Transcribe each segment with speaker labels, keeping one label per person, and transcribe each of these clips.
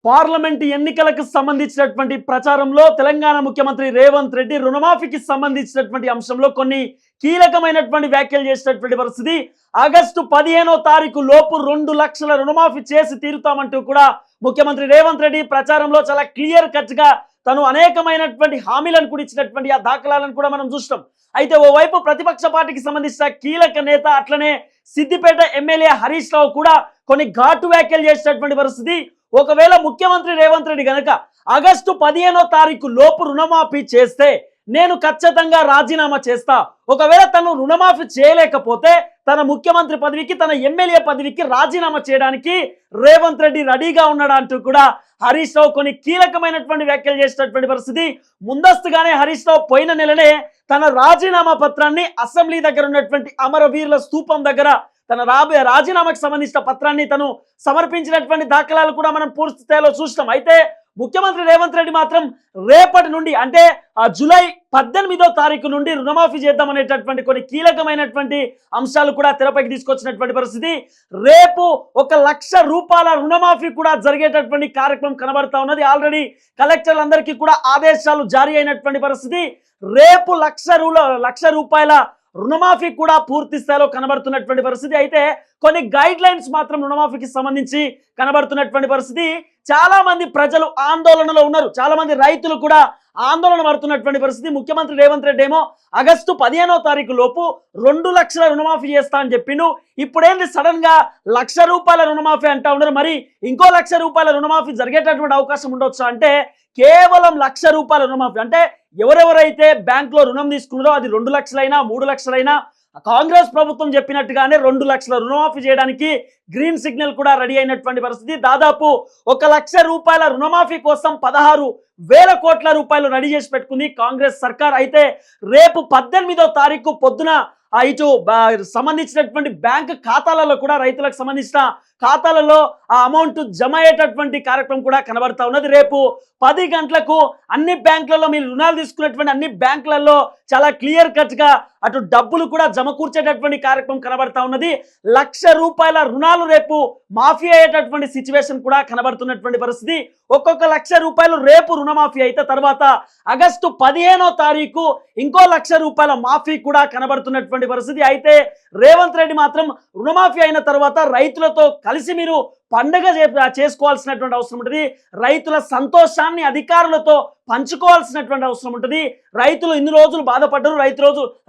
Speaker 1: Parliament ఎన్నికలకు సంబంధించినటువంటి ప్రచారంలో తెలంగాణ ముఖ్యమంత్రి రేవంత్ రెడ్డి రుణమాఫీకి సంబంధించినటువంటి అంశంలో కొన్ని కీలకమైనటువంటి వ్యాఖ్యలు చేసినటువంటి పరిస్థితి. ఆగస్టు 15వ తారీఖు లోపు 2 లక్షల రుణమాఫీ చేసి తీరుతామంటూ కూడా ముఖ్యమంత్రి రేవంత్ రెడ్డి ప్రచారంలో చాలా క్లియర్ కట్ గా తను అనేకమైనటువంటి హామీలను కూడా ఇచ్చినటువంటి ఆ దాఖలాలను కూడా మనం చూస్తాం. అయితే ఓవైపు ప్రతిపక్ష పార్టీకి సంబంధించిన కీలక నేత అట్లనే సిద్దిపేట ఎమ్మెల్యే హరీష్ రావు కూడా కొన్ని ఘాటు వ్యాఖ్యలు చేసినటువంటి పరిస్థితి. ఒకవేళ ముఖ్యమంత్రి రేవంత్ రెడ్డి గనక ఆగస్టు 15వ తారీఖు లోపు రుణమాఫీ చేస్తే నేను ఖచ్చితంగా రాజీనామా చేస్తా, ఒకవేళ తను రుణమాఫీ చేయలేకపోతే తన ముఖ్యమంత్రి పదవికి తన ఎమ్మెల్యే పదవికి రాజీనామా చేయడానికి రేవంత్ రెడ్డి రెడీగా ఉన్నాడు అంటూ కూడా హరీష్ రావు కొన్ని కీలకమైనటువంటి వ్యాఖ్యలు చేసినటువంటి పరిస్థితి. ముందస్తుగానే హరీష్ రావు పోయిన నెలనే తన రాజీనామా పత్రాన్ని అసెంబ్లీ దగ్గర ఉన్నటువంటి అమరవీరుల స్తూపం దగ్గర తన రాజీనామాకు సంబంధించిన పత్రాన్ని తను సమర్పించినటువంటి దాఖలాలు కూడా మనం పూర్తి స్థాయిలో చూస్తాం. అయితే ముఖ్యమంత్రి రేవంత్ రెడ్డి మాత్రం రేపటి నుండి అంటే జూలై 18వ తారీఖు నుండి రుణమాఫీ చేద్దామనేటటువంటి కొన్ని కీలకమైనటువంటి అంశాలు కూడా తెరపైకి తీసుకొచ్చినటువంటి పరిస్థితి. రేపు 1 లక్ష రూపాయల రుణమాఫీ కూడా జరిగేటటువంటి కార్యక్రమం కనబడతా ఉన్నది. ఆల్రెడీ కలెక్టర్లందరికీ కూడా ఆదేశాలు జారీ అయినటువంటి పరిస్థితి. రేపు 1 లక్ష రూపాయల రుణమాఫీ కూడా పూర్తి స్థాయిలో కనబడుతున్నటువంటి పరిస్థితి. అయితే కొన్ని గైడ్ లైన్స్ మాత్రం రుణమాఫీకి సంబంధించి కనబడుతున్నటువంటి పరిస్థితి. చాలా మంది ప్రజలు ఆందోళనలో ఉన్నారు, చాలా మంది రైతులు కూడా ఆందోళన పడుతున్నటువంటి పరిస్థితి. ముఖ్యమంత్రి రేవంత్ రెడ్డి ఏమో ఆగస్టు 15వ తారీఖు లోపు 2 లక్షల రుణమాఫీ చేస్తా అని చెప్పిండు. ఇప్పుడేంటి సడన్ గా 1 లక్ష రూపాయల రుణమాఫీ అంటా ఉన్నారు. మరి ఇంకో 1 లక్ష రూపాయల రుణమాఫీ జరిగేటటువంటి అవకాశం ఉండొచ్చు అంటే కేవలం 1 లక్ష రూపాయల రుణమాఫీ అంటే ఎవరెవరైతే బ్యాంక్ లో రుణం తీసుకున్నారో అది 2 లక్షలైనా 3 లక్షలైనా కాంగ్రెస్ ప్రభుత్వం చెప్పినట్టుగానే 2 లక్షల రుణమాఫీ చేయడానికి గ్రీన్ సిగ్నల్ కూడా రెడీ అయినటువంటి పరిస్థితి. దాదాపు 1 లక్ష రూపాయల రుణమాఫీ కోసం 16,000 కోట్ల రూపాయలు రెడీ చేసి పెట్టుకుంది కాంగ్రెస్ సర్కార్. అయితే రేపు 18వ తారీఖు పొద్దున ఇటు సంబంధించినటువంటి బ్యాంక్ ఖాతాలలో కూడా రైతులకు సంబంధించిన ఖాతాలలో ఆ అమౌంట్ జమ అయ్యేటటువంటి కార్యక్రమం కూడా కనబడతా ఉన్నది. రేపు 10 గంటలకు అన్ని బ్యాంకులలో మీరు రుణాలు తీసుకున్నటువంటి అన్ని బ్యాంకులలో చాలా క్లియర్ కట్ గా అటు డబ్బులు కూడా జమకూర్చేటటువంటి కార్యక్రమం కనబడతా ఉన్నది. 1 లక్ష రూపాయల రుణాలు రేపు మాఫీ అయ్యేటటువంటి సిచ్యువేషన్ కూడా కనబడుతున్నటువంటి పరిస్థితి. ఒక్కొక్క 1 లక్ష రూపాయలు రేపు రుణమాఫీ అయితే తర్వాత ఆగస్టు 15వ తారీఖు ఇంకో 1 లక్ష రూపాయల మాఫీ కూడా కనబడుతున్నటువంటి పరిస్థితి. అయితే రేవంత్ రెడ్డి మాత్రం రుణమాఫీ అయిన తర్వాత రైతులతో కలిసి మీరు పండగ చేసుకోవాల్సినటువంటి అవసరం ఉంటుంది, రైతుల సంతోషాన్ని అధికారులతో పంచుకోవాల్సినటువంటి అవసరం ఉంటుంది. రైతులు ఇన్ని రోజులు బాధపడ్డారు,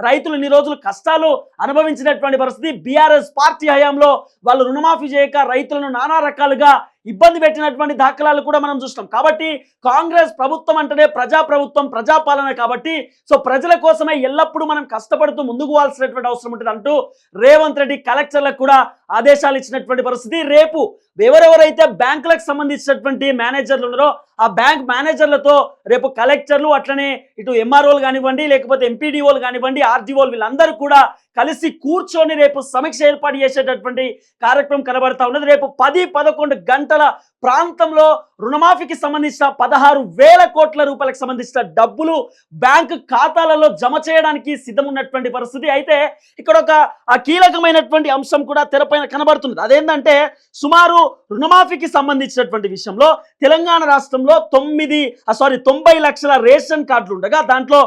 Speaker 1: రైతులు ఇన్ని రోజులు కష్టాలు అనుభవించినటువంటి పరిస్థితి. బీఆర్ఎస్ పార్టీ హయాంలో వాళ్ళు రుణమాఫీ చేయక రైతులను నానా రకాలుగా ఇబ్బంది పెట్టినటువంటి దాఖలాలు కూడా మనం చూస్తాం. కాబట్టి కాంగ్రెస్ ప్రభుత్వం అంటేనే ప్రజాప్రభుత్వం, ప్రజాపాలన కాబట్టి సో ప్రజల కోసమే ఎల్లప్పుడూ మనం కష్టపడుతూ ముందుకు పోవాల్సినటువంటి అవసరం ఉంటుంది అంటూ రేవంత్ రెడ్డి కలెక్టర్లకు కూడా ఆదేశాలు ఇచ్చినటువంటి పరిస్థితి. రేపు ఎవరెవరైతే బ్యాంకులకు సంబంధించినటువంటి మేనేజర్లు ఉన్నారో ఆ బ్యాంక్ మేనేజర్లతో రేపు కలెక్టర్లు అట్లనే ఇటు ఎంఆర్ఓలు కానివ్వండి, లేకపోతే ఎంపీడీఓలు కానివ్వండి, ఆర్డీఓలు వీళ్ళందరూ కూడా కలిసి కూర్చొని రేపు సమీక్ష ఏర్పాటు చేసేటటువంటి కార్యక్రమం కనబడతా ఉన్నది. రేపు 10-11 గంటల ప్రాంతంలో రుణమాఫీకి సంబంధించిన 16,000 కోట్ల రూపాయలకు సంబంధించిన డబ్బులు బ్యాంకు ఖాతాలలో జమ చేయడానికి సిద్ధం ఉన్నటువంటి పరిస్థితి. అయితే ఇక్కడ ఒక కీలకమైనటువంటి అంశం కూడా తెరపైన కనబడుతుంది. అదేంటంటే సుమారు రుణమాఫీకి సంబంధించినటువంటి విషయంలో తెలంగాణ రాష్ట్రంలో 90 లక్షల రేషన్ కార్డులు ఉండగా దాంట్లో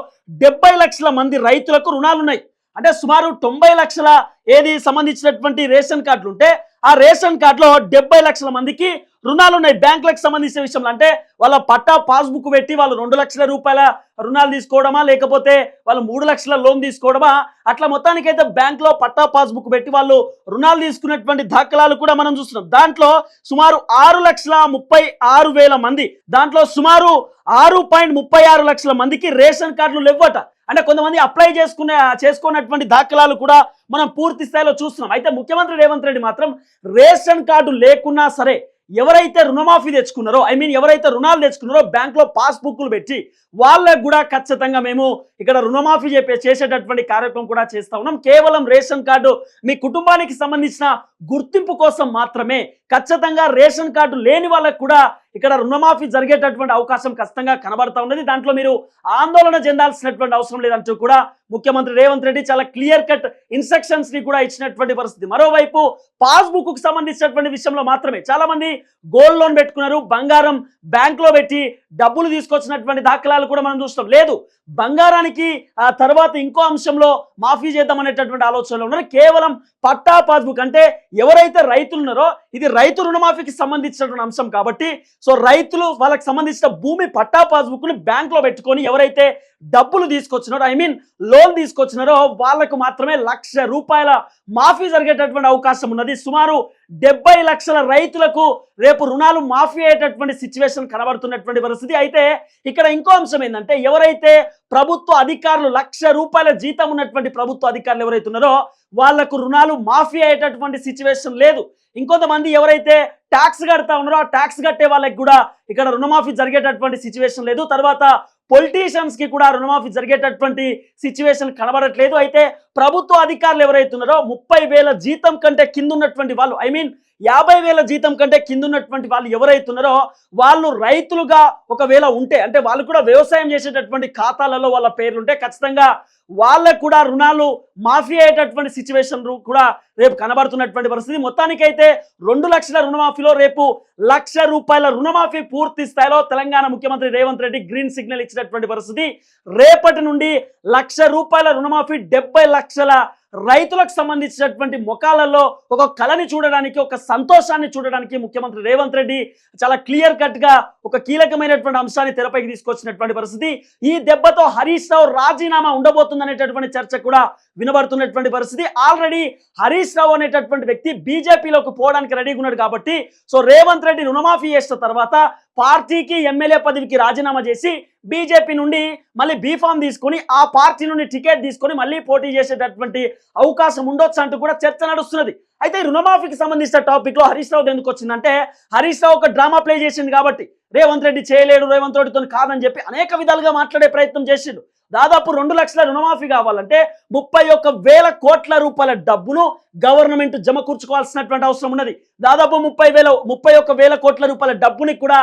Speaker 1: 70 లక్షల మంది రైతులకు రుణాలు ఉన్నాయి. అంటే సుమారు 90 లక్షల సంబంధించినటువంటి రేషన్ కార్డులు ఉంటే ఆ రేషన్ కార్డులో 70 లక్షల మందికి రుణాలు ఉన్నాయి బ్యాంకులకు సంబంధించిన విషయంలో. అంటే వాళ్ళ పట్టా పాస్బుక్ పెట్టి వాళ్ళు 2 లక్షల రూపాయల రుణాలు తీసుకోవడమా, లేకపోతే వాళ్ళు 3 లక్షల లోన్ తీసుకోవడమా, అట్లా మొత్తానికైతే బ్యాంకులో పట్టా పాస్బుక్ పెట్టి వాళ్ళు రుణాలు తీసుకున్నటువంటి దాఖలాలు కూడా మనం చూస్తున్నాం. దాంట్లో సుమారు 6,36,000 మంది, దాంట్లో సుమారు 6.36 లక్షల మందికి రేషన్ కార్డులు లేవట. అంటే కొంతమంది అప్లై చేసుకున్నటువంటి దాఖలాలు కూడా మనం పూర్తి స్థాయిలో చూస్తున్నాం. అయితే ముఖ్యమంత్రి రేవంత్ రెడ్డి మాత్రం రేషన్ కార్డు లేకున్నా సరే ఎవరైతే రుణమాఫీ తెచ్చుకున్నారో ఎవరైతే రుణాలు తెచ్చుకున్నారో బ్యాంకులో పాస్బుక్లు పెట్టి వాళ్ళకు కూడా ఖచ్చితంగా మేము ఇక్కడ రుణమాఫీ చేసేటటువంటి కార్యక్రమం కూడా చేస్తా ఉన్నాం. కేవలం రేషన్ కార్డు మీ కుటుంబానికి సంబంధించిన గుర్తింపు కోసం మాత్రమే, ఖచ్చితంగా రేషన్ కార్డు లేని వాళ్ళకు కూడా ఇక్కడ రుణమాఫీ జరిగేటటువంటి అవకాశం ఖచ్చితంగా కనబడతా ఉన్నది. దాంట్లో మీరు ఆందోళన చెందాల్సినటువంటి అవసరం లేదంటూ కూడా ముఖ్యమంత్రి రేవంత్ రెడ్డి చాలా క్లియర్ కట్ ఇన్స్ట్రక్షన్స్ ని కూడా ఇచ్చినటువంటి పరిస్థితి. మరోవైపు పాస్బుక్ కు సంబంధించినటువంటి విషయంలో మాత్రమే చాలా మంది గోల్డ్ లోన్ పెట్టుకున్నారు, బంగారం బ్యాంక్ లో పెట్టి డబ్బులు తీసుకొచ్చినటువంటి దాఖలాలు కూడా మనం చూస్తాం. లేదు, బంగారానికి ఆ తర్వాత ఇంకో అంశంలో మాఫీ చేద్దాం అనేటటువంటి ఆలోచనలో ఉన్నారు. కేవలం పట్టా పాస్బుక్ అంటే ఎవరైతే రైతులు ఉన్నారో ఇది రైతు రుణమాఫీకి సంబంధించినటువంటి అంశం కాబట్టి సో రైతులు వాళ్ళకి సంబంధించిన భూమి పట్టా పాస్బుక్ ని బ్యాంక్ లో పెట్టుకొని ఎవరైతే డబ్బులు తీసుకొచ్చినారో లోన్ తీసుకొచ్చినారో వాళ్ళకు మాత్రమే ₹1,00,000 మాఫీ జరిగేటటువంటి అవకాశం ఉన్నది. సుమారు 70 లక్షల రైతులకు రేపు రుణాలు మాఫీ అయ్యేటటువంటి సిచ్యువేషన్ కనబడుతున్నటువంటి పరిస్థితి. అయితే ఇక్కడ ఇంకో అంశం ఏంటంటే ఎవరైతే ప్రభుత్వ అధికారులు ₹1,00,000 జీతం ఉన్నటువంటి ప్రభుత్వ అధికారులు ఎవరైతే ఉన్నారో వాళ్లకు రుణాలు మాఫీ అయ్యేటటువంటి సిచ్యువేషన్ లేదు. ఇంకొంతమంది ఎవరైతే ట్యాక్స్ కడతా ఉన్నారో ఆ ట్యాక్స్ కట్టే వాళ్ళకి కూడా ఇక్కడ రుణమాఫీ జరిగేటటువంటి సిచ్యువేషన్ లేదు. తర్వాత పొలిటీషియన్స్ కి కూడా రుణమాఫీ జరిగేటటువంటి సిచ్యువేషన్ కనబడట్లేదు. అయితే ప్రభుత్వ అధికారులు ఎవరైతే ఉన్నారో 30,000 జీతం కంటే కింద ఉన్నటువంటి వాళ్ళు 50,000 జీతం కంటే కింద ఉన్నటువంటి వాళ్ళు ఎవరైతే ఉన్నారో వాళ్ళు రైతులుగా ఒకవేళ ఉంటే అంటే వాళ్ళు కూడా వ్యవసాయం చేసేటటువంటి ఖాతాలలో వాళ్ళ పేర్లు ఉంటే ఖచ్చితంగా వాళ్ళకు కూడా రుణాలు మాఫీ అయ్యేటటువంటి సిచ్యువేషన్ కూడా రేపు కనబడుతున్నటువంటి పరిస్థితి. మొత్తానికైతే 2 లక్షల రుణమాఫీలో రేపు ₹1,00,000 రుణమాఫీ పూర్తి స్థాయిలో తెలంగాణ ముఖ్యమంత్రి రేవంత్ రెడ్డి గ్రీన్ సిగ్నల్ ఇచ్చినటువంటి పరిస్థితి. రేపటి నుండి ₹1,00,000 రుణమాఫీ 70 లక్షల రైతులకు సంబంధించినటువంటి ముఖాలలో ఒక కళని చూడడానికి ఒక సంతోషాన్ని చూడడానికి ముఖ్యమంత్రి రేవంత్ రెడ్డి చాలా క్లియర్ కట్ గా ఒక కీలకమైనటువంటి అంశాన్ని తెరపైకి తీసుకొచ్చినటువంటి పరిస్థితి. ఈ దెబ్బతో హరీష్ రావు రాజీనామా ఉండబోతుందనేటటువంటి చర్చ కూడా వినబడుతున్నటువంటి పరిస్థితి. ఆల్రెడీ హరీష్ రావు అనేటటువంటి వ్యక్తి బీజేపీలోకి పోవడానికి రెడీగా ఉన్నాడు కాబట్టి సో రేవంత్ రెడ్డి రుణమాఫీ చేసిన తర్వాత పార్టీకి ఎమ్మెల్యే పదవికి రాజీనామా చేసి బీజేపీ నుండి మళ్ళీ బీఫామ్ తీసుకొని ఆ పార్టీ నుండి టికెట్ తీసుకొని మళ్ళీ పోటీ చేసేటటువంటి అవకాశం ఉండొచ్చు అంటూ కూడా చర్చ నడుస్తున్నది. అయితే రుణమాఫీకి సంబంధించిన టాపిక్ లో హరీష్ రావు ఎందుకు వచ్చిందంటే హరీష్ రావు ఒక డ్రామా ప్లే చేసింది కాబట్టి రేవంత్ రెడ్డి చేయలేడు, రేవంత్ రెడ్డితో కాదని చెప్పి అనేక విధాలుగా మాట్లాడే ప్రయత్నం చేసిండు. దాదాపు 2 లక్షల రుణమాఫీ కావాలంటే 31,000 కోట్ల రూపాయల డబ్బును గవర్నమెంట్ జమకూర్చుకోవాల్సినటువంటి అవసరం ఉన్నది. దాదాపు 31,000 కోట్ల రూపాయల డబ్బుని కూడా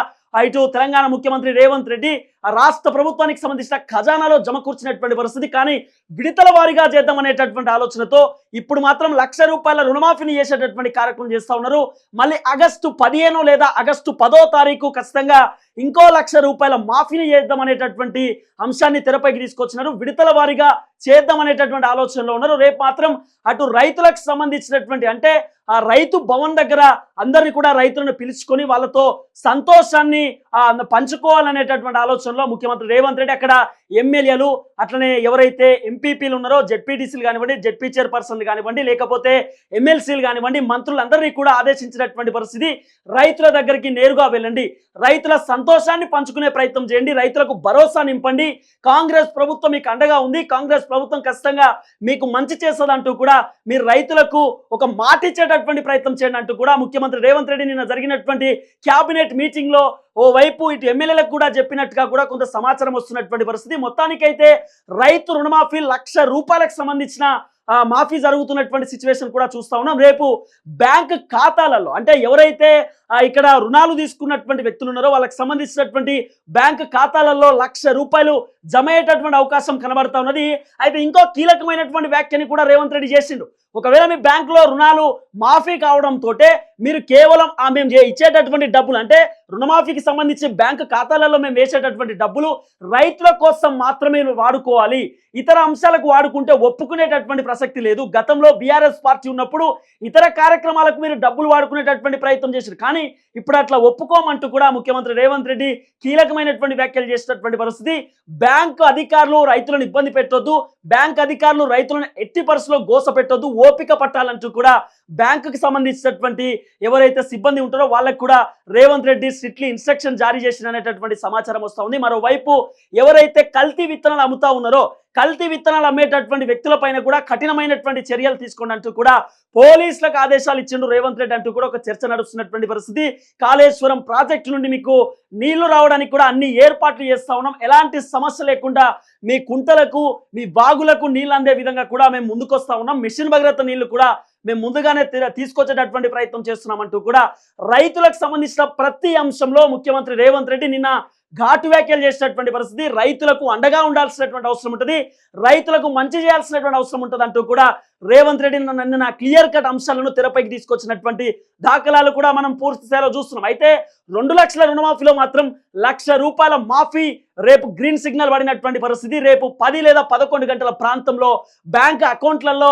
Speaker 1: ఇటు తెలంగాణ ముఖ్యమంత్రి రేవంత్ రెడ్డి రాష్ట్ర ప్రభుత్వానికి సంబంధించిన ఖజానాలో జమకూర్చినటువంటి పరిస్థితి. కానీ విడతల వారీగా చేద్దాం అనేటటువంటి ఆలోచనతో ఇప్పుడు మాత్రం ₹1,00,000 రుణమాఫీని చేసేటటువంటి కార్యక్రమం చేస్తా ఉన్నారు. మళ్ళీ ఆగస్టు 15 లేదా ఆగస్టు 10వ తారీఖు ఖచ్చితంగా ఇంకో ₹1,00,000 మాఫీని చేద్దాం అనేటటువంటి అంశాన్ని తెరపైకి తీసుకొచ్చినారు. విడతల వారీగా చేద్దాం అనేటటువంటి ఆలోచనలో ఉన్నారు. రేపు మాత్రం అటు రైతులకు సంబంధించినటువంటి అంటే ఆ రైతు భవన్ దగ్గర అందరినీ కూడా రైతులను పిలుచుకొని వాళ్ళతో సంతోషాన్ని పంచుకోవాలనేటటువంటి ఆలోచనలో ముఖ్యమంత్రి రేవంత్ రెడ్డి అక్కడ ఎమ్మెల్యేలు అట్లనే ఎవరైతే ఎంపీపీలు ఉన్నారో జెడ్పీటీసీలు కానివ్వండి, జెడ్పీ చైర్పర్సన్లు కానివ్వండి, లేకపోతే ఎమ్మెల్సీలు కానివ్వండి, మంత్రులందరినీ కూడా ఆదేశించినటువంటి పరిస్థితి. రైతుల దగ్గరికి నేరుగా వెళ్ళండి, రైతుల సంతోషాన్ని పంచుకునే ప్రయత్నం చేయండి, రైతులకు భరోసా నింపండి, కాంగ్రెస్ ప్రభుత్వం మీకు అండగా ఉంది, కాంగ్రెస్ ప్రభుత్వం ఖచ్చితంగా మీకు మంచి చేస్తుందంటూ కూడా మీరు రైతులకు ఒక మాట ఇచ్చేటటువంటి ప్రయత్నం చేయండి అంటూ కూడా ముఖ్యమంత్రి రేవంత్ రెడ్డి నిన్న జరిగినటువంటి క్యాబినెట్ మీటింగ్ లో ఓవైపు ఇటు ఎమ్మెల్యేలకు కూడా చెప్పినట్టుగా కూడా కొంత సమాచారం వస్తున్నటువంటి పరిస్థితి. మొత్తానికైతే రైతు రుణమాఫీ ₹1,00,000 సంబంధించిన మాఫీ జరుగుతున్నటువంటి సిచ్యువేషన్ కూడా చూస్తా ఉన్నాం. రేపు బ్యాంక్ ఖాతాలలో అంటే ఎవరైతే ఇక్కడ రుణాలు తీసుకున్నటువంటి వ్యక్తులు ఉన్నారో వాళ్ళకి సంబంధించినటువంటి బ్యాంక్ ఖాతాలలో ₹1,00,000 జమ అయ్యేటటువంటి అవకాశం కనబడతా ఉన్నది. అయితే ఇంకో కీలకమైనటువంటి వ్యాఖ్యని కూడా రేవంత్ రెడ్డి చేసిండు. ఒకవేళ మీ బ్యాంకులో రుణాలు మాఫీ కావడంతో మీరు కేవలం మేము ఇచ్చేటటువంటి డబ్బులు అంటే రుణమాఫీకి సంబంధించి బ్యాంకు ఖాతాలలో మేము వేసేటటువంటి డబ్బులు రైతుల కోసం మాత్రమే వాడుకోవాలి, ఇతర అంశాలకు వాడుకుంటే ఒప్పుకునేటటువంటి ప్రసక్తి లేదు. గతంలో బీఆర్ఎస్ పార్టీ ఉన్నప్పుడు ఇతర కార్యక్రమాలకు మీరు డబ్బులు వాడుకునేటటువంటి ప్రయత్నం చేశారు, కానీ ఇప్పుడు అట్లా ఒప్పుకోమంటూ కూడా ముఖ్యమంత్రి రేవంత్ రెడ్డి కీలకమైనటువంటి వ్యాఖ్యలు చేసినటువంటి పరిస్థితి. బ్యాంకు అధికారులు రైతులను ఇబ్బంది పెట్టొద్దు, బ్యాంక్ అధికారులు రైతులను ఎట్టి పరిస్థితుల్లో గోస పెట్టొద్దు, ఓపిక పట్టాలంటూ కూడా బ్యాంకుకి సంబంధించినటువంటి ఎవరైతే సిబ్బంది ఉంటారో వాళ్ళకు కూడా రేవంత్ రెడ్డి స్ట్రిక్ట్లీ ఇన్స్ట్రక్షన్ జారీ చేసినటువంటి సమాచారం వస్తూ ఉంది. మరోవైపు ఎవరైతే కల్తీ విత్తనాలు అమ్ముతా ఉన్నారో కల్తీ విత్తనాలు అమ్మేటటువంటి వ్యక్తులపైన కూడా కఠినమైనటువంటి చర్యలు తీసుకోండి అంటూ కూడా పోలీసులకు ఆదేశాలు ఇచ్చిండు రేవంత్ రెడ్డి అంటూ కూడా ఒక చర్చ నడుస్తున్నటువంటి పరిస్థితి. కాళేశ్వరం ప్రాజెక్టు నుండి మీకు నీళ్లు రావడానికి కూడా అన్ని ఏర్పాట్లు చేస్తా ఉన్నాం, ఎలాంటి సమస్య లేకుండా మీ కుంటలకు మీ బాగులకు నీళ్ళు అందే విధంగా కూడా మేము ముందుకొస్తా ఉన్నాం, మిషన్ భగీరథ నీళ్లు కూడా మేము ముందుగానే తీసుకొచ్చేటటువంటి ప్రయత్నం చేస్తున్నామంటూ కూడా రైతులకు సంబంధించిన ప్రతి అంశంలో ముఖ్యమంత్రి రేవంత్ రెడ్డి నిన్న ఘాటు వ్యాఖ్యలు చేసినటువంటి పరిస్థితి. రైతులకు అండగా ఉండాల్సినటువంటి అవసరం ఉంటుంది, రైతులకు మంచి చేయాల్సినటువంటి అవసరం ఉంటుంది అంటూ కూడా రేవంత్ రెడ్డి నిన్న క్లియర్ కట్ అంశాలను తెరపైకి తీసుకొచ్చినటువంటి దాఖలాలు కూడా మనం పూర్తి స్థాయిలో చూస్తున్నాం. అయితే 2 లక్షల రుణమాఫీలో మాత్రం ₹1,00,000 మాఫీ రేపు గ్రీన్ సిగ్నల్ పడినటువంటి పరిస్థితి. రేపు 10 లేదా 11 గంటల ప్రాంతంలో బ్యాంక్ అకౌంట్లలో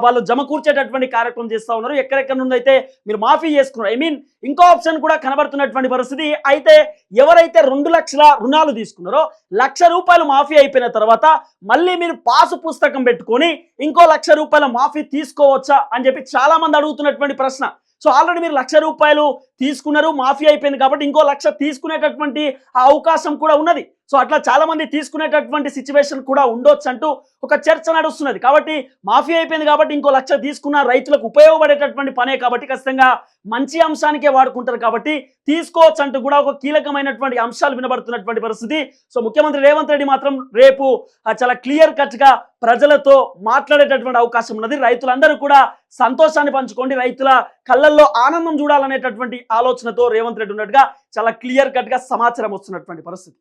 Speaker 1: వాళ్ళు జమ కూర్చేటటువంటి కార్యక్రమం చేస్తూ ఉన్నారు. ఎక్కడెక్కడ నుండి అయితే మీరు మాఫీ చేసుకున్నారు, ఇంకో ఆప్షన్ కూడా కనబడుతున్నటువంటి పరిస్థితి. అయితే ఎవరైతే 2 లక్షల రుణాలు తీసుకున్నారో ₹1,00,000 మాఫీ అయిపోయిన తర్వాత మళ్ళీ మీరు పాసు పుస్తకం పెట్టుకొని ఇంకో ₹1,00,000 మాఫీ తీసుకోవచ్చా అని చెప్పి చాలా మంది అడుగుతున్నటువంటి ప్రశ్న. సో ఆల్రెడీ మీరు ₹1,00,000 తీసుకున్నారు, మాఫీ అయిపోయింది కాబట్టి ఇంకో 1,00,000 తీసుకునేటటువంటి అవకాశం కూడా ఉన్నది. సో అట్లా చాలా మంది తీసుకునేటటువంటి సిచ్యువేషన్ కూడా ఉండొచ్చు అంటూ ఒక చర్చ నడుస్తున్నది. కాబట్టి మాఫీ అయిపోయింది కాబట్టి ఇంకో 1,00,000 తీసుకున్న రైతులకు ఉపయోగపడేటటువంటి పనే కాబట్టి ఖచ్చితంగా మంచి అంశానికే వాడుకుంటారు కాబట్టి తీసుకోవచ్చు అంటూ కూడా ఒక కీలకమైనటువంటి అంశాలు వినబడుతున్నటువంటి పరిస్థితి. సో ముఖ్యమంత్రి రేవంత్ రెడ్డి మాత్రం రేపు చాలా క్లియర్ కట్ గా ప్రజలతో మాట్లాడేటటువంటి అవకాశం ఉన్నది. రైతులందరూ కూడా సంతోషాన్ని పంచుకోండి, రైతుల కళ్ళల్లో ఆనందం చూడాలనేటటువంటి ఆలోచనతో రేవంత్ రెడ్డి ఉన్నట్టుగా చాలా క్లియర్ కట్ గా సమాచారం వస్తున్నటువంటి పరిస్థితి.